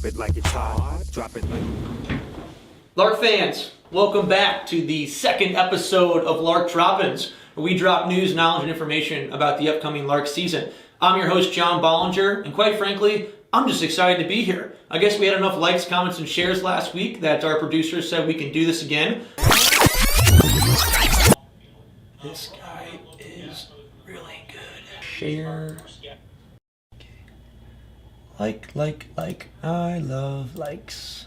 Drop it like it's hot. Drop it like. Lark fans, welcome back to the second episode of Lark DropIns, where we drop news, knowledge, and information about the upcoming Lark season. I'm your host, John Bollinger, and quite frankly, I'm just excited to be here. I guess we had enough likes, comments, and shares last week that our producers said we can do this again. This guy is really good. Share. Like, I love likes.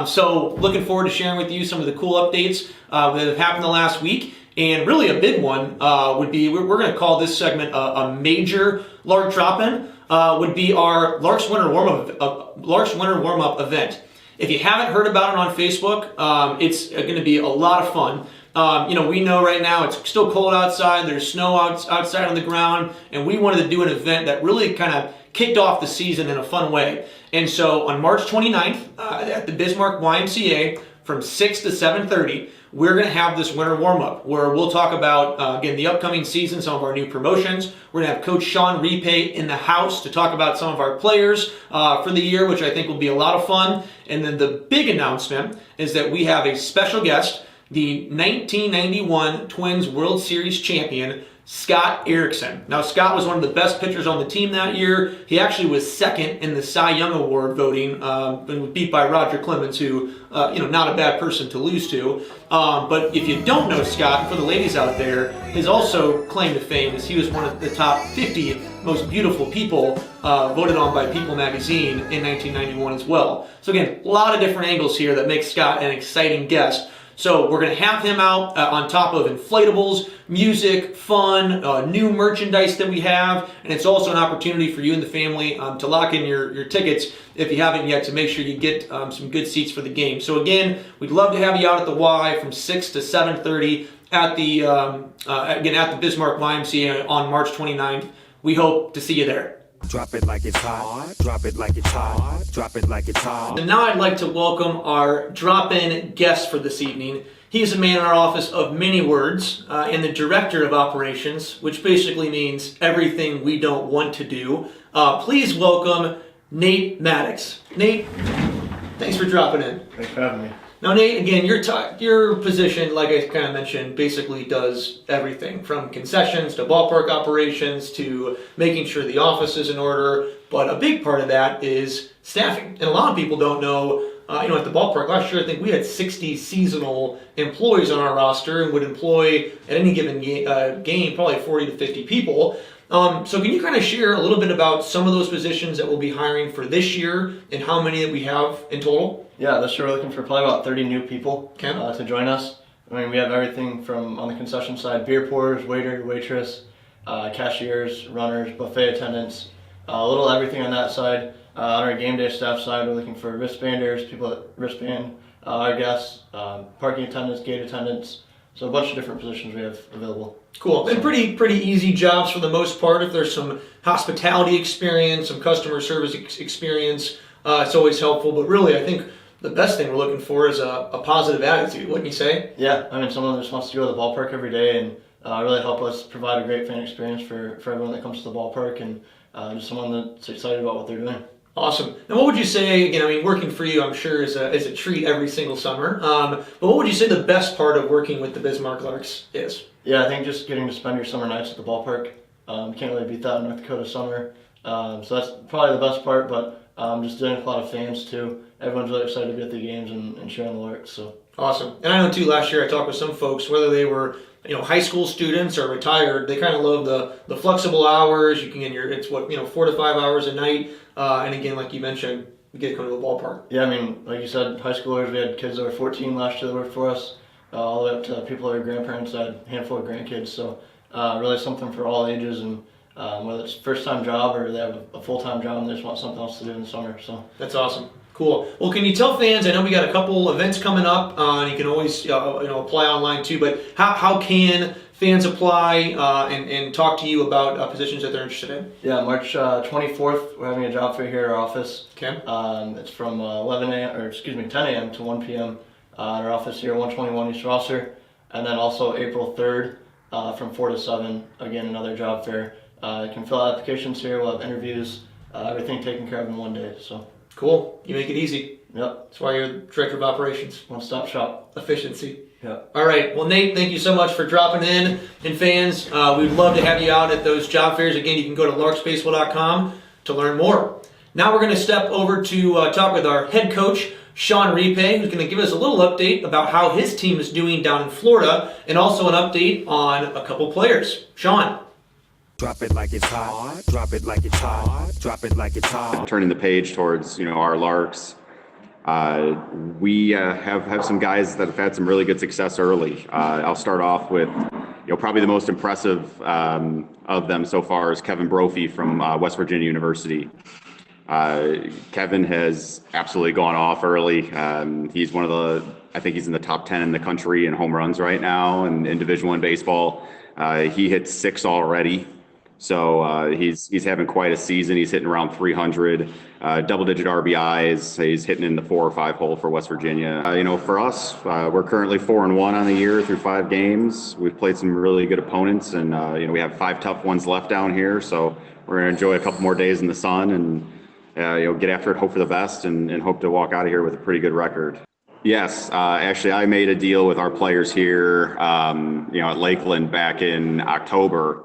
So looking forward to sharing with you some of the cool updates that have happened the last week. And really a big one would be, we're going to call this segment a major Lark drop-in, would be our Larks Winter Warm-Up event. If you haven't heard about it on Facebook, it's going to be a lot of fun. We know right now it's still cold outside, there's snow outside on the ground, and we wanted to do an event that really kind of kicked off the season in a fun way. And so on March 29th at the Bismarck YMCA from 6 to 7:30, we're going to have this winter warm-up where we'll talk about, again, the upcoming season, some of our new promotions. We're going to have Coach Sean Repay in the house to talk about some of our players for the year, which I think will be a lot of fun. And then the big announcement is that we have a special guest, the 1991 Twins World Series champion, Scott Erickson. Now, Scott was one of the best pitchers on the team that year. He actually was second in the Cy Young Award voting, and was beat by Roger Clemens, who, not a bad person to lose to. But if you don't know Scott, for the ladies out there, his also claim to fame is he was one of the top 50 most beautiful people voted on by People magazine in 1991 as well. So again, a lot of different angles here that make Scott an exciting guest. So we're going to have him out on top of inflatables, music, fun, new merchandise that we have, and it's also an opportunity for you and the family to lock in your tickets if you haven't yet, to make sure you get some good seats for the game. So again, we'd love to have you out at the Y from 6 to 7:30 at the at the Bismarck YMCA on March 29th. We hope to see you there. Drop it like it's hot. Drop it like it's hot. Drop it like it's hot. And now I'd like to welcome our drop-in guest for this evening. He is a man in our office of many words and the director of operations, which basically means everything we don't want to do. Please welcome Nate Maddox. Nate, thanks for dropping in. Thanks for having me. Now, Nate, again, your position, like I kind of mentioned, basically does everything from concessions to ballpark operations to making sure the office is in order. But a big part of that is staffing. And a lot of people don't know, at the ballpark last year, I think we had 60 seasonal employees on our roster and would employ at any given game probably 40 to 50 people. So can you kind of share a little bit about some of those positions that we'll be hiring for this year and how many that we have in total? Yeah, this year we're looking for probably about 30 new people Okay. to join us. I mean, we have everything from, on the concession side, beer pourers, waiter, waitress, cashiers, runners, buffet attendants, a little everything on that side. On our game day staff side, we're looking for wristbanders, people that wristband our guests, parking attendants, gate attendants. So a bunch of different positions we have available. Cool. And pretty easy jobs for the most part. If there's some hospitality experience, some customer service experience, it's always helpful. But really, I think the best thing we're looking for is a positive attitude, wouldn't you say? Yeah, I mean, someone that just wants to go to the ballpark every day and really help us provide a great fan experience for everyone that comes to the ballpark, and just someone that's excited about what they're doing. Awesome. Now, what would you say, working for you, I'm sure, is a treat every single summer. But what would you say the best part of working with the Bismarck Larks is? Yeah, I think just getting to spend your summer nights at the ballpark. You can't really beat that in North Dakota summer. So that's probably the best part, but just dealing with a lot of fans too. Everyone's really excited to be at the games and cheering the Larks. So awesome. And I know too, last year I talked with some folks, whether they were high school students or retired, they kind of love the flexible hours. You can get it's 4 to 5 hours a night. And again, like you mentioned, we get to come to the ballpark. Yeah, I mean, like you said, high schoolers, we had kids that were 14 last year that worked for us, all the way up to people that are grandparents. I had a handful of grandkids. So really something for all ages, and whether it's first-time job or they have a full-time job and they just want something else to do in the summer. So that's awesome. Cool. Well, can you tell fans, I know we got a couple events coming up, and you can always apply online too, but how can fans apply and talk to you about positions that they're interested in? Yeah, March 24th, we're having a job fair here at our office. Okay. It's from 10 a.m. to 1 p.m. At our office here, 121 East Rosser. And then also April 3rd from 4 to 7, again, another job fair. You can fill out applications here. We'll have interviews, everything taken care of in one day. So Cool. You make it easy. yep, That's why you're the director of operations. one-stop shop. Efficiency. Yep. All right. Well, Nate, thank you so much for dropping in. And fans, we'd love to have you out at those job fairs. Again, you can go to larksbaseball.com to learn more. Now we're going to step over to talk with our head coach, Sean Ripe, who's going to give us a little update about how his team is doing down in Florida, and also an update on a couple players. Sean. Drop it like it's hot. Drop it like it's hot. Drop it like it's hot. Turning the page towards our Larks, we have some guys that have had some really good success early. I'll start off with probably the most impressive of them so far is Kevin Brophy from West Virginia University. Kevin has absolutely gone off early. He's I think he's in the top 10 in the country in home runs right now, and in Division I baseball. He hit 6 already. So he's having quite a season. He's hitting around 300, double-digit RBIs. He's hitting in the 4 or 5 hole for West Virginia. For us, we're currently 4-1 on the year through 5 games. We've played some really good opponents, and we have 5 tough ones left down here. So we're going to enjoy a couple more days in the sun and get after it, hope for the best, and hope to walk out of here with a pretty good record. Yes, actually, I made a deal with our players here, at Lakeland back in October.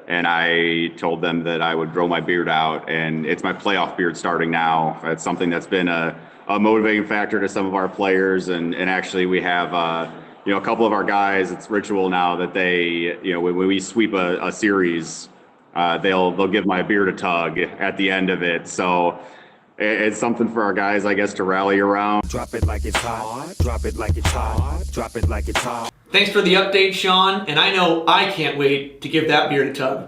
And I told them that I would grow my beard out, and it's my playoff beard starting now. It's something that's been a motivating factor to some of our players, and actually we have a couple of our guys. It's ritual now that they when we sweep a series, they'll give my beard a tug at the end of it. So it's something for our guys, I guess, to rally around. Drop it like it's hot. Drop it like it's hot. Drop it like it's hot. Thanks for the update, Sean, and I know I can't wait to give that beard a tug.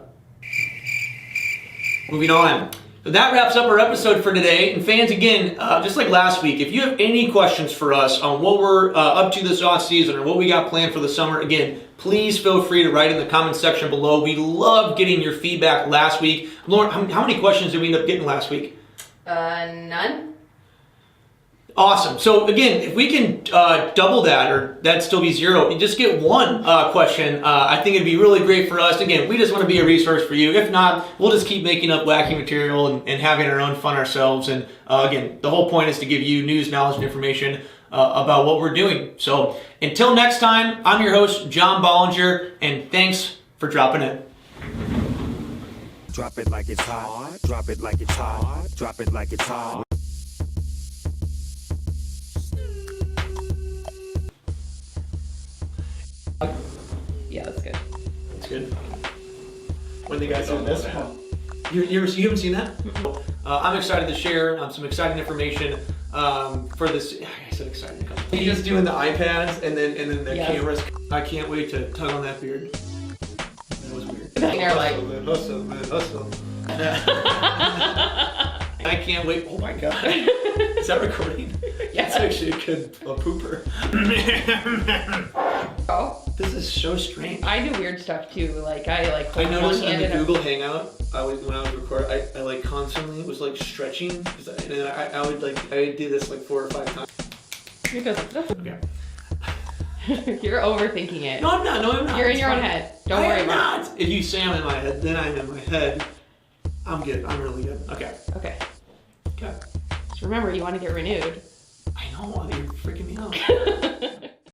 Moving on. So that wraps up our episode for today. And fans, again, just like last week, if you have any questions for us on what we're up to this off season or what we got planned for the summer, again, please feel free to write in the comments section below. We love getting your feedback last week. Lauren, how many questions did we end up getting last week? None. Awesome. So again, if we can double that, or that'd still be 0, you just get 1 question. I think it'd be really great for us. Again, we just want to be a resource for you. If not, we'll just keep making up wacky material and having our own fun ourselves. And again, the whole point is to give you news, knowledge, and information about what we're doing. So until next time, I'm your host, John Bollinger, and thanks for dropping in. Drop it like it's hot. Drop it like it's hot. Drop it like it's hot. Yeah, that's good. That's good. When the guys doing this? You haven't seen that? I'm excited to share some exciting information for this. I said exciting. He's just doing the iPads and then the cameras. I can't wait to tug on that beard. That was weird. They're like, Hustle. I can't wait. Oh my god. Is that recording? Yeah. That's actually a good pooper. oh, This is so strange. I do weird stuff too. Like I I noticed one on hand the in a- Google Hangout, when I was recording, I like constantly was like stretching, and I would do this like 4 or 5 times. Because Okay. you're overthinking it. No, I'm not. You're in It's your own fine. head. Don't worry about it. If you say I'm in my head, then I'm in my head. I'm good. I'm really good. Okay. it. Okay. Okay. Just remember, you want to get renewed. I know.